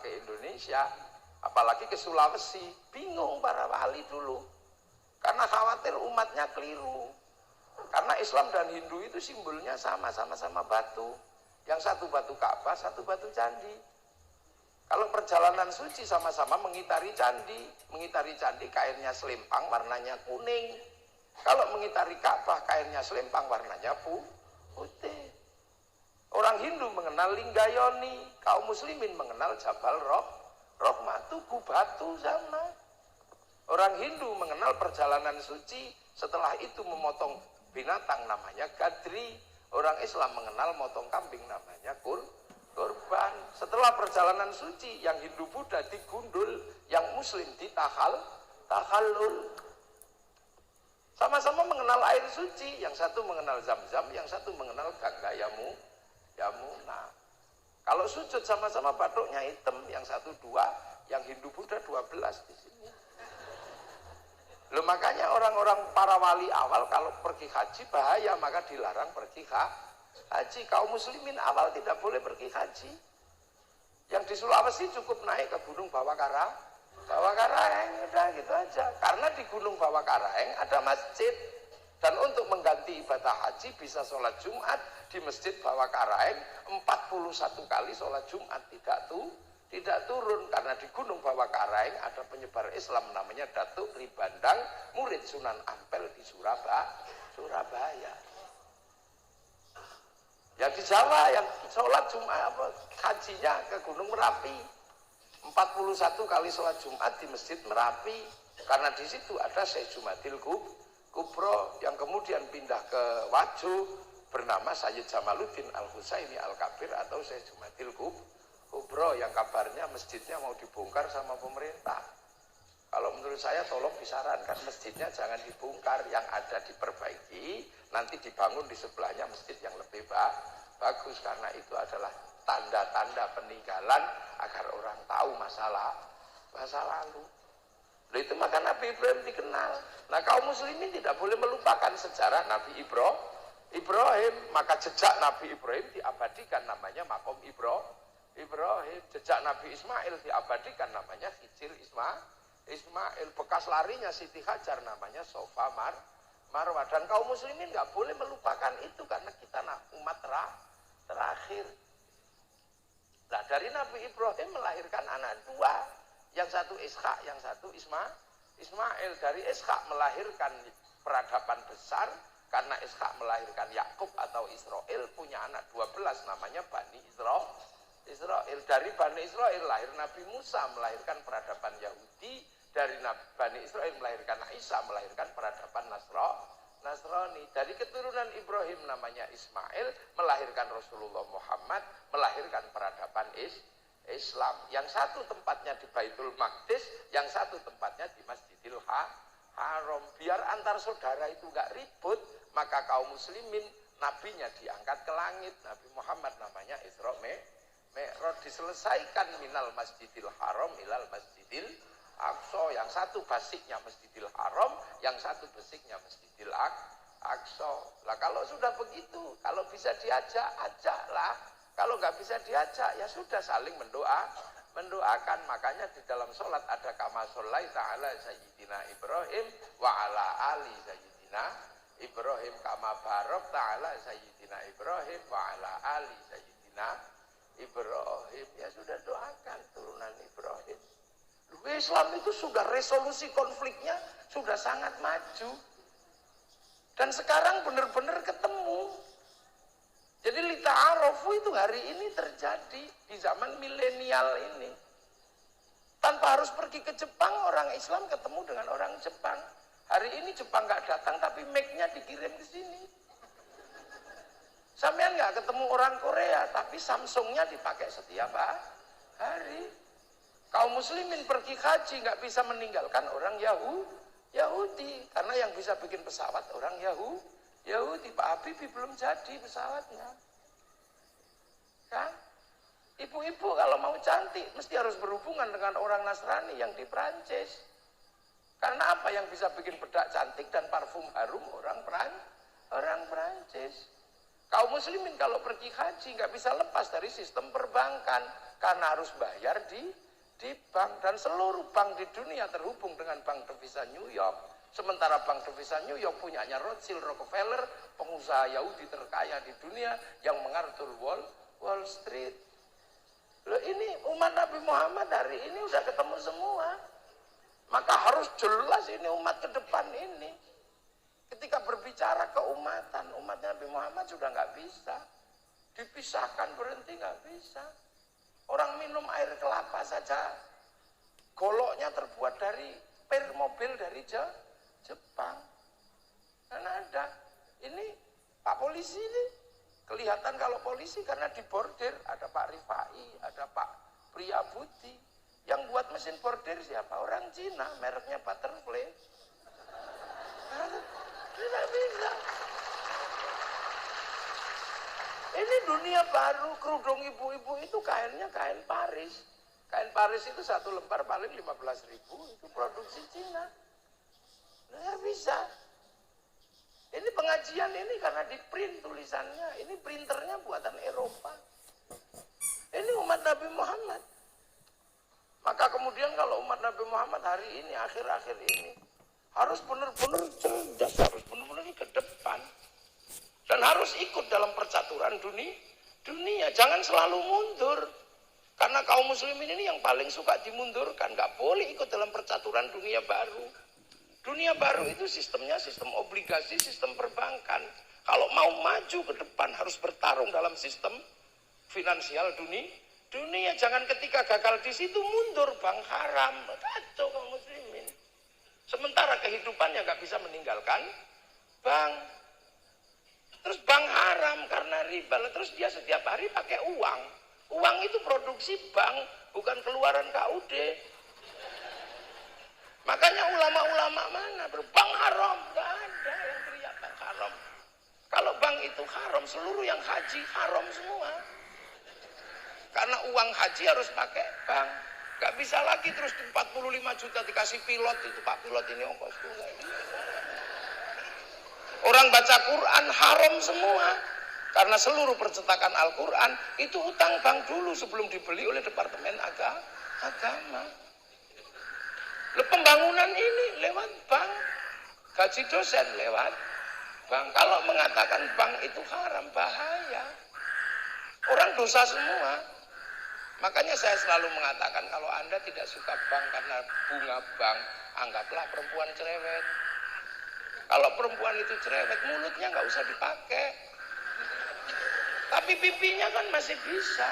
ke Indonesia, apalagi ke Sulawesi. Bingung para wali dulu, karena khawatir umatnya keliru. Karena Islam dan Hindu itu simbolnya sama-sama batu. Yang satu batu Ka'bah, satu batu candi. Kalau perjalanan suci sama-sama mengitari candi kainnya selempang, warnanya kuning. Kalau mengitari Ka'bah, kainnya selempang, warnanya putih. Orang Hindu mengenal Linggayoni, kaum muslimin mengenal Jabal Rohmah, tugu batu sama. Orang Hindu mengenal perjalanan suci, setelah itu memotong binatang namanya gadri. Orang Islam mengenal motong kambing namanya kurban. Setelah perjalanan suci, yang Hindu Buddha digundul, yang Muslim tahallul. Sama-sama mengenal air suci, yang satu mengenal Zam-Zam, yang satu mengenal Gangga Yamuna. Kalau sujud sama-sama batuknya hitam, yang satu 2, yang Hindu Buddha 12 di sini. Loh, makanya orang-orang para wali awal kalau pergi haji bahaya, maka dilarang pergi haji. Kaum muslimin awal tidak boleh pergi haji. Yang di Sulawesi cukup naik ke Gunung Bawakaraeng, udah gitu aja. Karena di Gunung Bawakaraeng ada masjid. Dan untuk mengganti ibadah haji bisa sholat Jumat di Masjid Bawakaraeng 41 kali sholat Jumat tidak turun, karena di Gunung Bawakaraeng ada penyebar Islam namanya Datuk Ribandang, murid Sunan Ampel di Surabaya. Yang di Jawa yang sholat Jumat hajinya ke Gunung Merapi 41 kali sholat Jumat di Masjid Merapi, karena di situ ada Syekh Jumadil Kubro yang kemudian pindah ke Wajo bernama Sayyid Jamaluddin Al-Husaini Al-Kabir atau Syekh Jumadil Kubro, yang kabarnya masjidnya mau dibongkar sama pemerintah. Kalau menurut saya tolong disarankan masjidnya jangan dibongkar, yang ada diperbaiki, nanti dibangun di sebelahnya masjid yang lebih bagus, karena itu adalah tanda-tanda peninggalan agar orang tahu masa lalu. Lalu itu maka Nabi Ibrahim dikenal. Nah, kaum muslimin tidak boleh melupakan sejarah Nabi Ibrahim. Maka jejak Nabi Ibrahim diabadikan namanya Makom Ibrahim. Jejak Nabi Ismail diabadikan namanya Hijir Ismail. Bekas larinya Siti Hajar namanya Sofa Marwah. Dan kaum muslimin nggak boleh melupakan itu, karena kita umat terakhir. Nah, dari Nabi Ibrahim melahirkan anak 2. Yang satu Ishak, yang satu Ismail. Dari Ishak melahirkan peradaban besar, karena Ishak melahirkan Yakub atau Israel, punya anak 12 namanya Bani Israel. Dari Bani Israel lahir Nabi Musa, melahirkan peradaban Yahudi. Dari Bani Israel melahirkan Isa, melahirkan peradaban Nasrani. Dari keturunan Ibrahim namanya Ismail, melahirkan Rasulullah Muhammad, melahirkan peradaban Islam. Yang satu tempatnya di Baitul Maqdis, yang satu tempatnya di Masjidil Haram. Biar antar saudara itu nggak ribut, maka kaum muslimin nabinya diangkat ke langit. Nabi Muhammad namanya Isra Mi'raj, diselesaikan minal Masjidil Haram ilal Masjidil Aqsa. Yang satu basiknya Masjidil Haram, yang satu basiknya Masjidil Aqsa. Lah kalau sudah begitu, kalau bisa diajak, ajaklah. Kalau nggak bisa diajak, ya sudah saling mendoakan. Makanya di dalam sholat ada kama sholaita ala sayyidina Ibrahim wa ala ali sayyidina Ibrahim, kama barakta ala sayyidina Ibrahim wa ala ali sayyidina Ibrahim. Ya sudah, doakan turunan Ibrahim. Islam itu sudah resolusi konfliknya sudah sangat maju. Dan sekarang benar-benar ketemu. Jadi lita'arofu itu hari ini terjadi di zaman milenial ini. Tanpa harus pergi ke Jepang, orang Islam ketemu dengan orang Jepang. Hari ini Jepang nggak datang, tapi mic-nya dikirim ke sini. Sampean nggak ketemu orang Korea, tapi Samsung-nya dipakai setiap hari. Kaum muslimin pergi haji nggak bisa meninggalkan orang Yahudi, karena yang bisa bikin pesawat orang Yahudi. Pak Habibie belum jadi pesawatnya. Kan? Ibu-ibu kalau mau cantik mesti harus berhubungan dengan orang Nasrani yang di Prancis. Karena apa yang bisa bikin bedak cantik dan parfum harum orang Prancis. Kaum muslimin kalau pergi haji nggak bisa lepas dari sistem perbankan. karena harus bayar di bank, dan seluruh bank di dunia terhubung dengan bank devisa New York. Sementara bank devisa New York punyanya Rothschild Rockefeller, pengusaha Yahudi terkaya di dunia yang mengatur Wall Street. Loh, ini umat Nabi Muhammad hari ini udah ketemu semua. Maka harus jelas ini umat ke depan ini. Ketika berbicara keumatan, umat Nabi Muhammad sudah nggak bisa dipisahkan, berhenti nggak bisa. Orang minum air kelapa saja, goloknya terbuat dari pir mobil dari Jepang. Dan ada, ini Pak Polisi ini, kelihatan kalau polisi karena di bordir, ada Pak Rifai, ada Pak Priyabudi. Yang buat mesin bordir siapa? Orang Cina, mereknya Butterfly. Tidak bisa. Ini dunia baru, kerudung ibu-ibu itu kainnya kain Paris. Kain Paris itu satu lembar paling 15.000, itu produksi Cina. Nggak bisa. Ini pengajian ini karena di print tulisannya, ini printernya buatan Eropa. Ini umat Nabi Muhammad. Maka kemudian kalau umat Nabi Muhammad hari ini, akhir-akhir ini, harus benar-benar cerdas, harus benar-benar ke depan. Dan harus ikut dalam percaturan dunia. Jangan selalu mundur. Karena kaum muslimin ini yang paling suka dimundurkan. Gak boleh ikut dalam percaturan dunia baru. Dunia baru itu sistemnya sistem obligasi, sistem perbankan. Kalau mau maju ke depan harus bertarung dalam sistem finansial dunia. Jangan ketika gagal di situ mundur, bank haram. Kacau kaum muslimin. Sementara kehidupannya gak bisa meninggalkan bank. Terus bank haram karena riba, terus dia setiap hari pakai uang. Uang itu produksi bank, bukan keluaran KUD. Makanya ulama-ulama mana berbank haram, gak ada yang teriak bank haram. Kalau bank itu haram, seluruh yang haji haram semua. Karena uang haji harus pakai bank. Gak bisa lagi terus 45 juta dikasih pilot, itu Pak pilot ini ongkosku. Orang baca Quran haram semua. Karena seluruh percetakan Al-Quran itu utang bank dulu sebelum dibeli oleh Departemen Agama. Pembangunan ini lewat bank. Gaji dosen lewat bank. Kalau mengatakan bank itu haram, bahaya. Orang dosa semua. Makanya saya selalu mengatakan kalau Anda tidak suka bank karena bunga bank, anggaplah perempuan cerewet. Kalau perempuan itu cerewet, mulutnya nggak usah dipakai. Tapi pipinya kan masih bisa.